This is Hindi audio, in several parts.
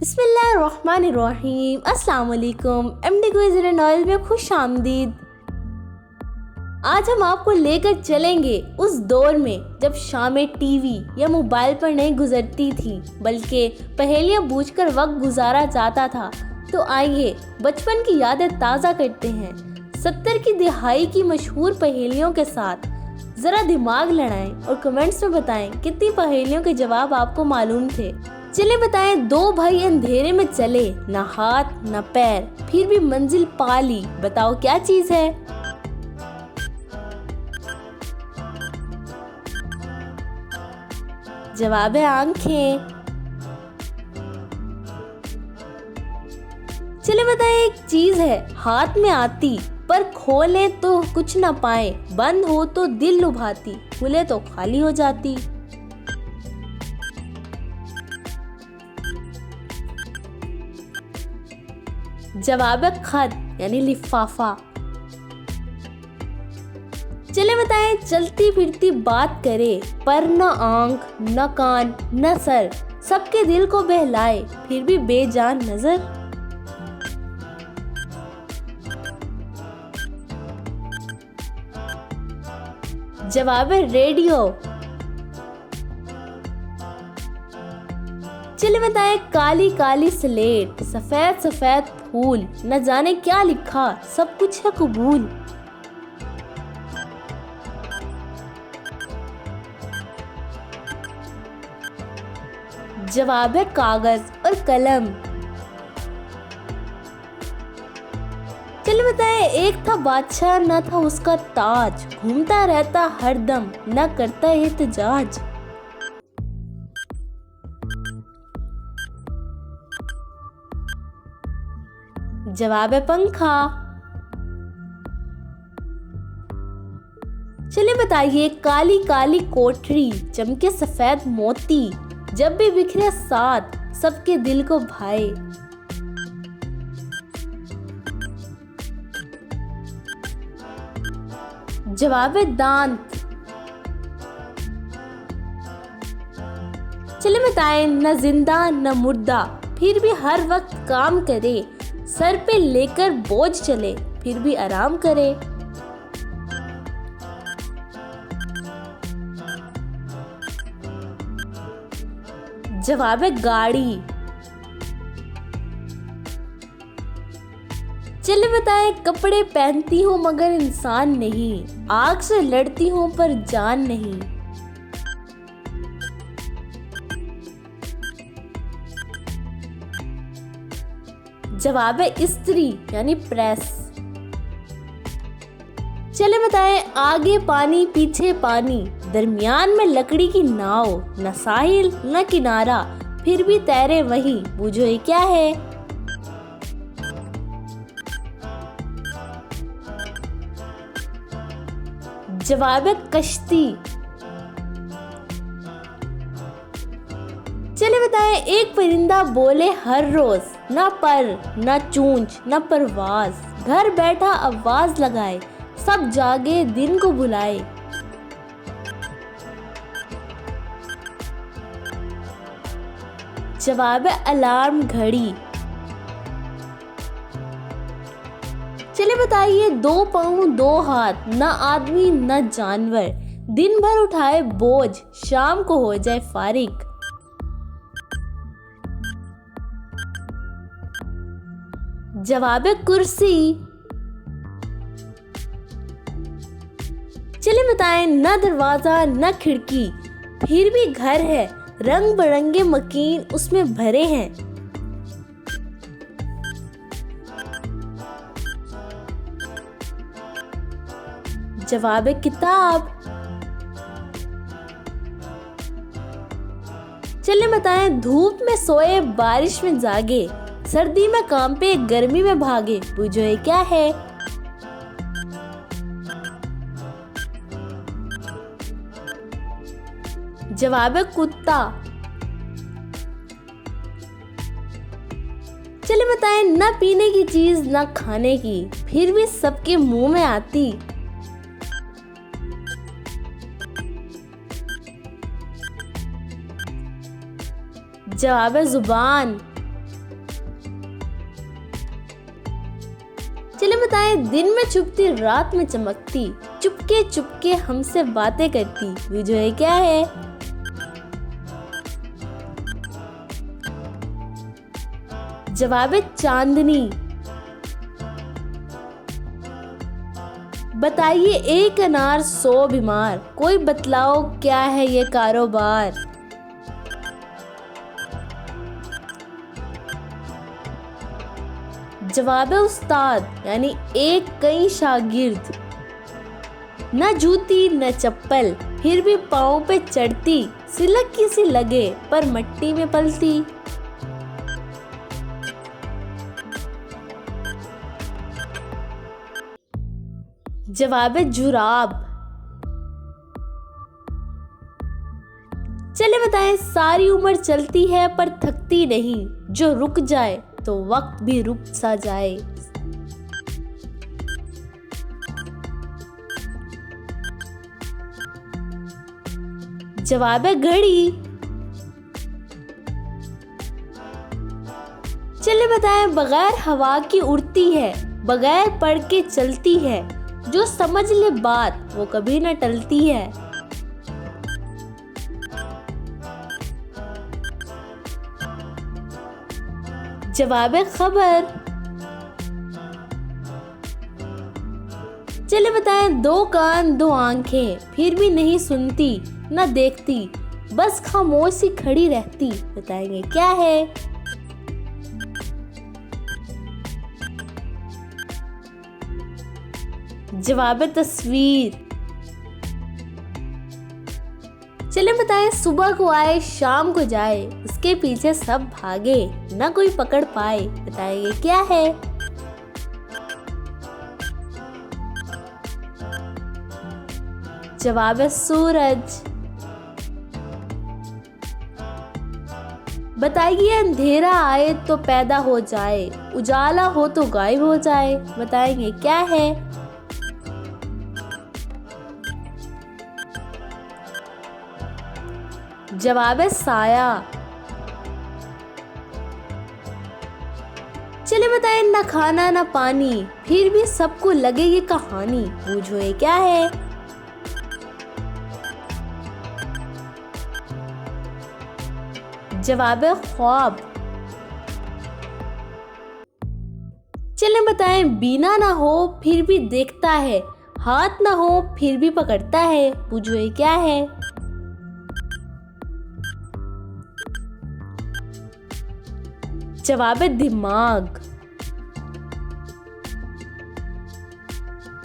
बिस्मिल्लाहिर्रहमानिर्रहीम। अस्सलाम वालेकुम। एमडी क्विज एंड ऑयल में खुश आमदीद। आज हम आपको लेकर चलेंगे उस दौर में जब शामें टीवी या मोबाइल पर नहीं गुजरती थी, बल्कि पहेलियां बूझकर वक्त गुजारा जाता था। तो आइए बचपन की यादें ताज़ा करते हैं 70 की दिहाई की मशहूर पहेलियों के साथ। ज़रा दिमाग लड़ाएं और कमेंट्स में बताएं कितनी पहेलियों के जवाब आपको मालूम थे। चले बताएं। दो भाई अंधेरे में चले, ना हाथ ना पैर, फिर भी मंजिल पा ली। बताओ क्या चीज है? जवाब है आंखें। चले बताएं। एक चीज है हाथ में आती, पर खोले तो कुछ ना पाए, बंद हो तो दिल लुभाती, खुले तो खाली हो जाती। जवाब है खत यानी लिफाफा। चले बताएं। चलती फिरती बात करे, पर न आंख न कान न सर, सबके दिल को बहलाए, फिर भी बेजान नजर। जवाब है रेडियो। चले बताएं। काली काली स्लेट, सफेद सफेद फूल, न जाने क्या लिखा, सब कुछ है कबूल। जवाब है कागज और कलम। चले बताएं। एक था बादशाह, न था उसका ताज, घूमता रहता हरदम, न करता एहतजाज। जवाब है पंखा। चलिए बताइए। काली काली कोठरी, चमके सफेद मोती, जब भी बिखरे साथ, सबके दिल को भाए। जवाब है दांत। चलिए बताएं। न जिंदा न मुर्दा, फिर भी हर वक्त काम करे, सर पे लेकर बोझ चले, फिर भी आराम करे। जवाब है गाड़ी। चलिए बताएं। कपड़े पहनती हूँ मगर इंसान नहीं, आग से लड़ती हूँ पर जान नहीं। जवाब है इस्त्री यानी प्रेस। चले बताएं। आगे पानी पीछे पानी, दरमियान में लकड़ी की नाव, न साहिल न किनारा, फिर भी तैरे वही, बूझो ये क्या है? जवाब है कश्ती। चले बताएं। एक परिंदा बोले हर रोज, न पर न चूंच न परवाज, घर बैठा आवाज लगाए, सब जागे दिन को बुलाए। जवाब है अलार्म घड़ी। चले बताइए। दो पाँव दो हाथ, न आदमी न जानवर, दिन भर उठाए बोझ, शाम को हो जाए फारिग। जवाब है कुर्सी। चलिए बताएं। न दरवाजा न खिड़की, फिर भी घर है, रंग बिरंगे मकीन उसमें भरे हैं। जवाब है किताब। चलिए बताएं। धूप में सोए बारिश में जागे, सर्दी में काम पे गर्मी में भागे, बूझो ये क्या है? जवाब है कुत्ता। चलिए बताएं। न पीने की चीज न खाने की, फिर भी सबके मुंह में आती। जवाब है जुबान। चले बताएं, दिन में छुपती रात में चमकती, चुपके चुपके हमसे बातें करती, वो जो है क्या है? जवाब है चांदनी। बताइए एक अनार 100 बीमार, कोई बतलाओ क्या है ये कारोबार? जवाब है उस्ताद, यानी एक कई शागिर्द। न जूती न चप्पल, फिर भी पाँव पे चढ़ती, सिलक की सी लगे पर मट्टी में पलती। जवाब है जुराब। चले बताएं, सारी उम्र चलती है पर थकती नहीं, जो रुक जाए तो वक्त भी रुक सा जाए। जवाब है घड़ी। चलिए बताएं, बगैर हवा की उड़ती है, बगैर पढ़ के चलती है, जो समझ ले बात वो कभी न टलती है। जवाब है खबर। चले बताएं, 2 कान 2 आंखें, फिर भी नहीं सुनती न देखती, बस खामोश सी खड़ी रहती, बताएंगे क्या है? जवाब है तस्वीर। चले बताएं, सुबह को आए शाम को जाए, उसके पीछे सब भागे, ना कोई पकड़ पाए, बताइए क्या है? जवाब है सूरज। बताइए अंधेरा आए तो पैदा हो जाए, उजाला हो तो गायब हो जाए, बताएंगे क्या है? जवाब है साया। चले बताएं, न खाना न पानी, फिर भी सबको लगे ये कहानी, बूझो ये क्या है? जवाब है ख्वाब। चले बताएं, बीना ना हो फिर भी देखता है, हाथ ना हो फिर भी पकड़ता है, बूझो ये क्या है? जवाब है दिमाग।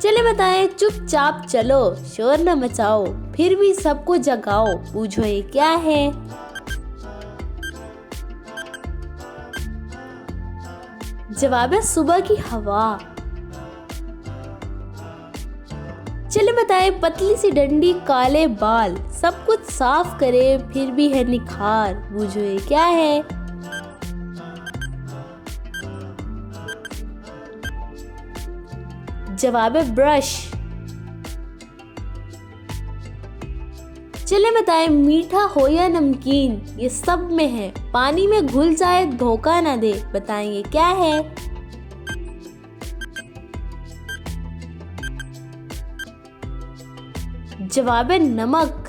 चले बताएं, चुपचाप चलो, शोर न मचाओ, फिर भी सबको जगाओ, बूझो ये क्या है? जवाब है सुबह की हवा। चले बताएं, पतली सी डंडी काले बाल, सब कुछ साफ करे फिर भी है निखार, बूझो ये क्या है? जवाब है ब्रश। चले बताएं, मीठा हो या नमकीन, ये सब में है, पानी में घुल जाए धोखा ना दे, बताएंगे क्या है? जवाब है नमक।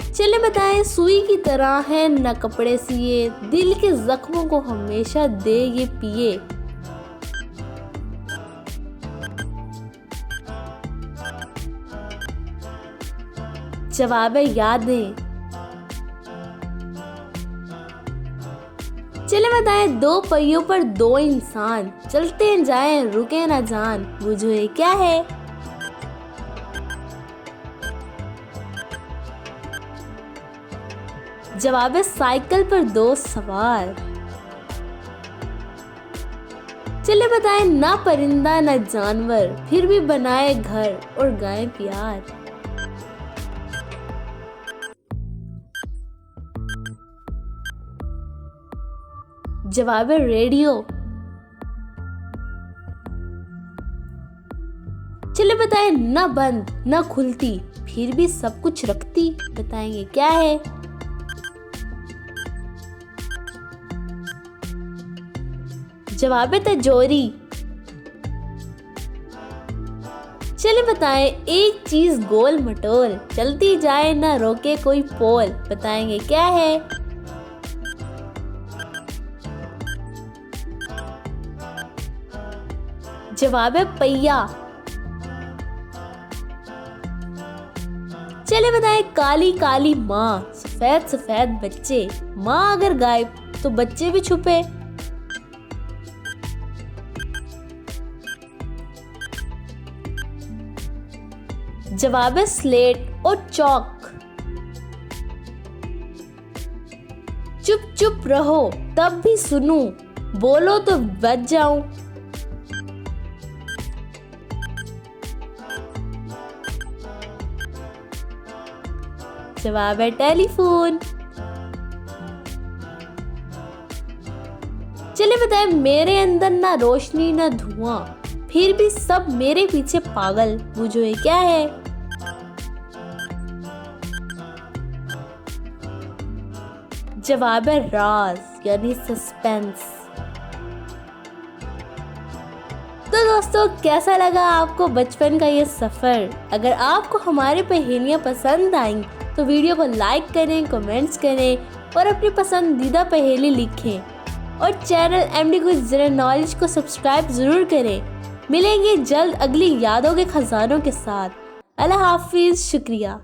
चले बताएं, सुई की तरह है न कपड़े सिए, दिल के जख्मों को हमेशा दे ये पिए। जवाब है यादें। चले बताएं, 2 पहियों पर 2 इंसान, चलते जाएं रुके ना जान, बूझो ये क्या है? जवाब है साइकिल पर 2 सवार। चले बताएं, ना परिंदा ना जानवर, फिर भी बनाए घर और गाए प्यार। जवाब है रेडियो। चले बताएं, ना बंद ना खुलती, फिर भी सब कुछ रखती, बताएंगे क्या है? जवाब है तिजोरी। चले बताएं, एक चीज गोल मटोल, चलती जाए ना रोके कोई पोल, बताएंगे क्या है? जवाब है पहिया। चले बताएं, काली काली माँ, सफेद सफेद बच्चे, माँ अगर गायब तो बच्चे भी छुपे। जवाब है स्लेट और चौक। चुप चुप रहो तब भी सुनूं, बोलो तो बच जाऊं। जवाब है टेलीफोन। चलिए बताएं, मेरे अंदर ना रोशनी ना धुआं, फिर भी सब मेरे पीछे पागल, बूझो ये क्या है? जवाब है राज यानी सस्पेंस। तो दोस्तों, कैसा लगा आपको बचपन का ये सफर? अगर आपको हमारी पहेलियां पसंद आई तो वीडियो को लाइक करें, कमेंट्स करें और अपनी पसंदीदा पहेली लिखें और channel MD quiz general knowledge को सब्सक्राइब जरूर करें। मिलेंगे जल्द अगली यादों के खजानों के साथ। अल्लाह हाफिज, शुक्रिया।